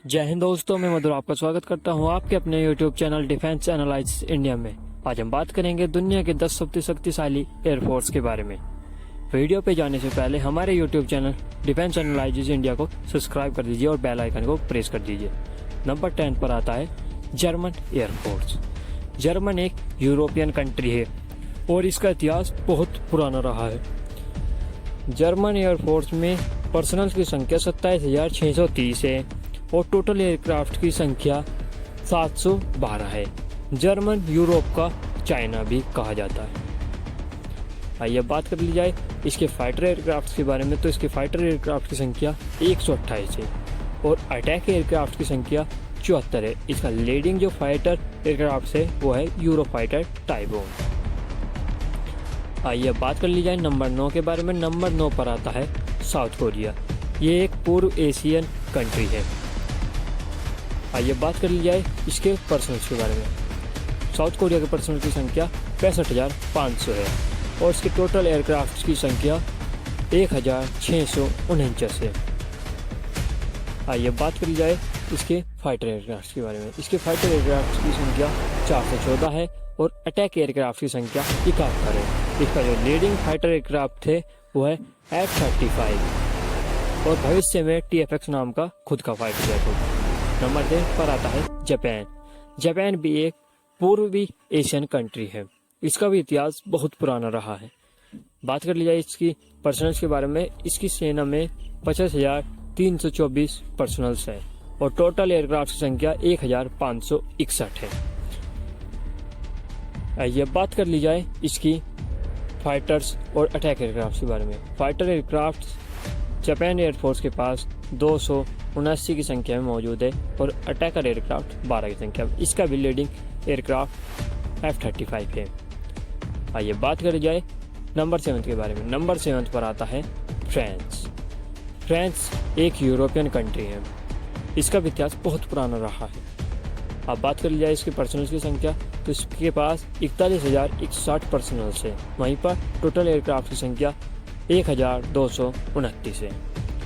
जय हिंद दोस्तों, मैं मधुर आपका स्वागत करता हूं आपके अपने YouTube channel defence analysis India में। आज हम बात करेंगे दुनिया के 10 सबसे शक्तिशाली एयरफोर्स के बारे में। वीडियो पे जाने से पहले हमारे YouTube channel defence analysis India को सब्सक्राइब कर दीजिए और बेल आइकन को प्रेस कर दीजिए। नंबर 10 पर आता है जर्मन एयरफोर्स। जर्मन एक यूरोपियन कंट्री है और इसका इतिहास बहुत पुराना रहा है। जर्मन एयरफोर्स में पर्सनल की संख्या 27,630 है और टोटल एयरक्राफ्ट की संख्या 712 है। जर्मन यूरोप का चाइना भी कहा जाता है। आइए बात कर ली जाए इसके फाइटर एयरक्राफ्ट के बारे में। तो इसके फाइटर एयरक्राफ्ट की संख्या 128 है और अटैक एयरक्राफ्ट की संख्या 74 है। इसका लीडिंग जो फाइटर एयरक्राफ्ट है वो है यूरोफाइटर टाइफून। आइए बात कर ली जाए नंबर 9 के बारे में। नंबर 9 पर आता है साउथ कोरिया। ये एक पूर्व एशियन कंट्री है। आइए बात कर ली जाए इसके पर्सनल्स के बारे में। साउथ कोरिया के पर्सनल की संख्या 65,500 है और इसके टोटल एयरक्राफ्ट की संख्या 1,649 है। आइए बात कर ली जाए इसके फाइटर एयरक्राफ्ट के बारे में। इसके फाइटर एयरक्राफ्ट की संख्या 414 है और अटैक एयरक्राफ्ट की संख्या 71 है। इसका जो लीडिंग फाइटर एयरक्राफ्ट है वो है F-35 और भविष्य में TFX नाम का खुद का फाइटर एयरक्राफ्ट। नंबर 10 पर आता है जापान। जापान भी एक पूर्वी एशियन कंट्री है। इसका भी इतिहास बहुत पुराना रहा है। बात कर ली जाए इसकी पर्सनल्स के बारे में। इसकी सेना में 50,324 पर्सनल्स है और टोटल एयरक्राफ्ट की संख्या 1,561 है। आइए बात कर ली जाए इसकी फाइटर्स और अटैक एयरक्राफ्ट के बारे में। फाइटर एयरक्राफ्ट जापान एयरफोर्स के पास 279 की संख्या में मौजूद है और अटैकर एयरक्राफ्ट 12 की संख्या में। इसका भी लीडिंग एयरक्राफ्ट F-35 है। आइए बात करी जाए नंबर 7 के बारे में। नंबर 7 पर आता है फ्रांस। फ्रांस एक यूरोपियन कंट्री है। इसका भी इतिहास बहुत पुराना रहा है। अब बात कर ली जाए इसके पर्सनल्स की संख्या तो इसके पास 41,160 पर्सनल्स है। वहीं पर टोटल एयरक्राफ्ट की संख्या 1,229 है।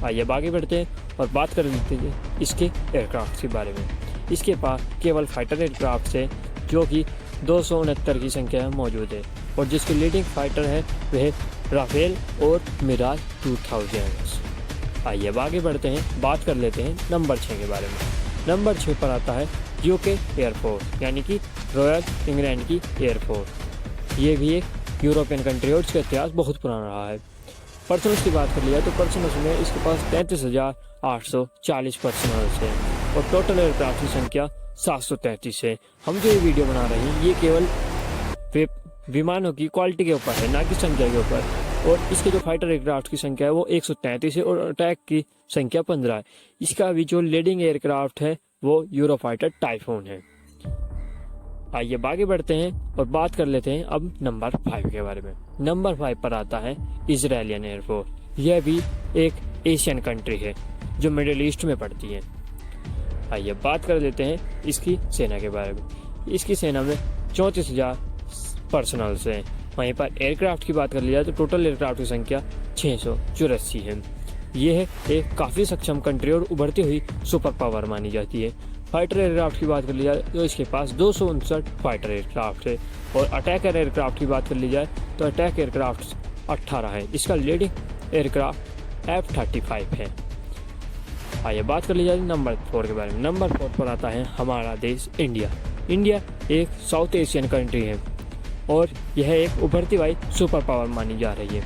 आइए आगे बढ़ते हैं और बात कर लेते हैं इसके एयरक्राफ्ट के बारे में। इसके पास केवल फाइटर एयरक्राफ्ट है जो कि 269 की संख्या में मौजूद है और जिसके लीडिंग फाइटर है वह राफेल और मिराज 2000। आइए आगे बढ़ते हैं, बात कर लेते हैं नंबर 6 के बारे में। नंबर 6 पर आता है यूके एयरफोर्स यानी कि रॉयल इंग्लैंड की एयरफोर्स। ये भी एक यूरोपियन कंट्री है और इसका इतिहास बहुत पुराना रहा है। पर्सनल्स की बात कर लिया तो पर्सनल्स में इसके पास 33,840 पर्सनल्स है और टोटल एयरक्राफ्ट की संख्या 733 है। हम जो ये वीडियो बना रहे हैं ये केवल विमानों की क्वालिटी के ऊपर है, ना कि संख्या के ऊपर। और इसके जो फाइटर एयरक्राफ्ट की संख्या है वो 133 है और अटैक की संख्या 15 है। इसका भी जो लीडिंग एयरक्राफ्ट है वो यूरोफाइटर टाइफून है। आइए आगे बढ़ते हैं और बात कर लेते हैं अब नंबर 5 के बारे में। नंबर 5 पर आता है इजरायलियन एयरफोर्स। यह भी एक एशियन कंट्री है जो मिडिल ईस्ट में पड़ती है। आइए बात कर लेते हैं इसकी सेना के बारे में। इसकी सेना में 34,000 पर्सनल्स हैं। वहीं पर एयरक्राफ्ट की बात कर लिया तो टोटल एयरक्राफ्ट की संख्या 684 है। यह एक काफ़ी सक्षम कंट्री और उभरती हुई सुपर पावर मानी जाती है। फाइटर एयरक्राफ्ट की बात कर ली जाए तो इसके पास 259 फाइटर एयरक्राफ्ट है और अटैकर एयरक्राफ्ट की बात कर ली जाए तो अटैक एयरक्राफ्ट 18 है। इसका लीडिंग एयरक्राफ्ट F-35 है। आइए बात कर ली जाए नंबर 4 के बारे में। नंबर 4 पर आता है हमारा देश इंडिया। इंडिया एक साउथ एशियन कंट्री है और यह एक उभरती हुई सुपर पावर मानी जा रही है।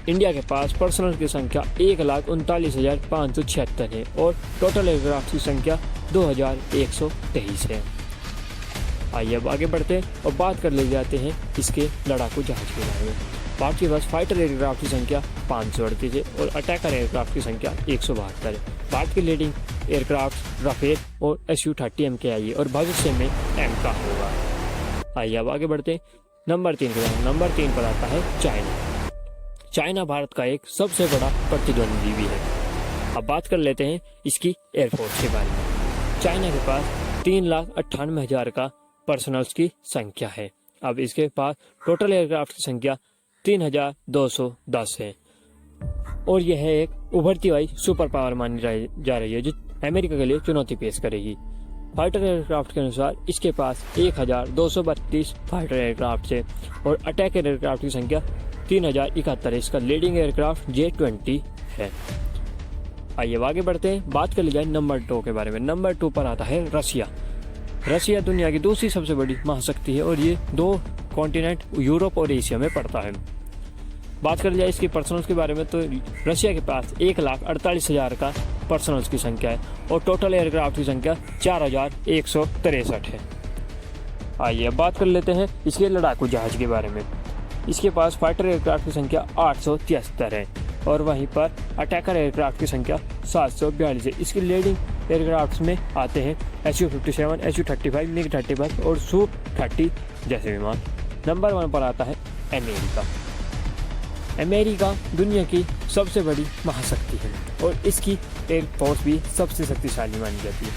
इंडिया के पास पर्सनल की संख्या 1,39,576 है और टोटल एयरक्राफ्ट की संख्या 2,123 है। आइए अब आगे बढ़ते हैं और बात कर ले जाते हैं इसके लड़ाकू जहाज के बारे में। भारत के पास फाइटर एयरक्राफ्ट की संख्या 538 है और अटैकर एयरक्राफ्ट की संख्या 172 है। भारत के लीडिंग एयरक्राफ्ट राफेल और Su-30 MKI है और भविष्य में M का होगा। आइए अब आगे बढ़ते हैं नंबर 3 के बारे में। नंबर 3 पर आता है चाइना। चाइना भारत का एक सबसे बड़ा प्रतिद्वंदी है। अब बात कर लेते हैं इसकी एयरफोर्स के बारे में। चाइना के पास 3,98,000 का पर्सनल्स की संख्या है। अब इसके पास टोटल एयरक्राफ्ट की संख्या 3,210 है और यह एक उभरती हुई सुपर पावर मानी जा रही है जो अमेरिका के लिए चुनौती पेश करेगी। फाइटर एयरक्राफ्ट के अनुसार इसके पास 1232 फाइटर एयरक्राफ्ट है और अटैक एयरक्राफ्ट की संख्या 3071 है। इसका लीडिंग एयरक्राफ्ट J-20 है। आइए आगे बढ़ते हैं, बात कर ली जाए नंबर 2 के बारे में। नंबर 2 पर आता है रसिया। रसिया दुनिया की दूसरी सबसे बड़ी महाशक्ति है और ये 2 कॉन्टिनेंट यूरोप और एशिया में पड़ता है। बात कर जाए इसकी पर्सनल्स के बारे में तो रशिया के पास 1,48,000 का पर्सनल्स की संख्या है और टोटल एयरक्राफ्ट की संख्या 4,163 है। आइए अब बात कर लेते हैं इसके लड़ाकू जहाज के बारे में। इसके पास फाइटर एयरक्राफ्ट की संख्या 873 है और वहीं पर अटैकर एयरक्राफ्ट की संख्या 742 है। इसकी लीडिंग एयरक्राफ्ट में आते हैं Su-57, Su-35, MiG-35 और Su-30 जैसे विमान। नंबर 1 पर आता है अमेरिका। अमेरिका दुनिया की सबसे बड़ी महाशक्ति है और इसकी एयरफोर्स भी सबसे शक्तिशाली मानी जाती है।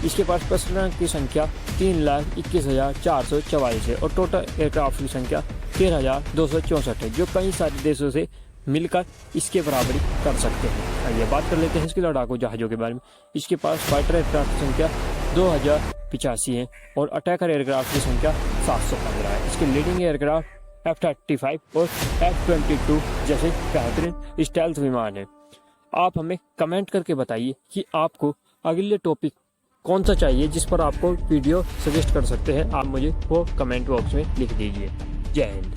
इसके पास पर्सनल की संख्या 3,21,444 है और टोटल एयरक्राफ्ट की संख्या 13,264 है, जो कई सारे देशों से मिलकर इसके बराबरी कर सकते हैं। आइए बात कर लेते हैं इसके लड़ाकू जहाज़ों के बारे में। इसके पास फाइटर एयरक्राफ्ट की संख्या 2,085 है और अटैकर एयरक्राफ्ट की संख्या 715 है। इसके लीडिंग एयरक्राफ्ट F-35 और F-22 जैसे बेहतरीन स्टेल्थ विमान है। आप हमें कमेंट करके बताइए कि आपको अगले टॉपिक कौन सा चाहिए जिस पर आपको वीडियो सजेस्ट कर सकते हैं। आप मुझे वो कमेंट बॉक्स में लिख दीजिए। जय हिंद।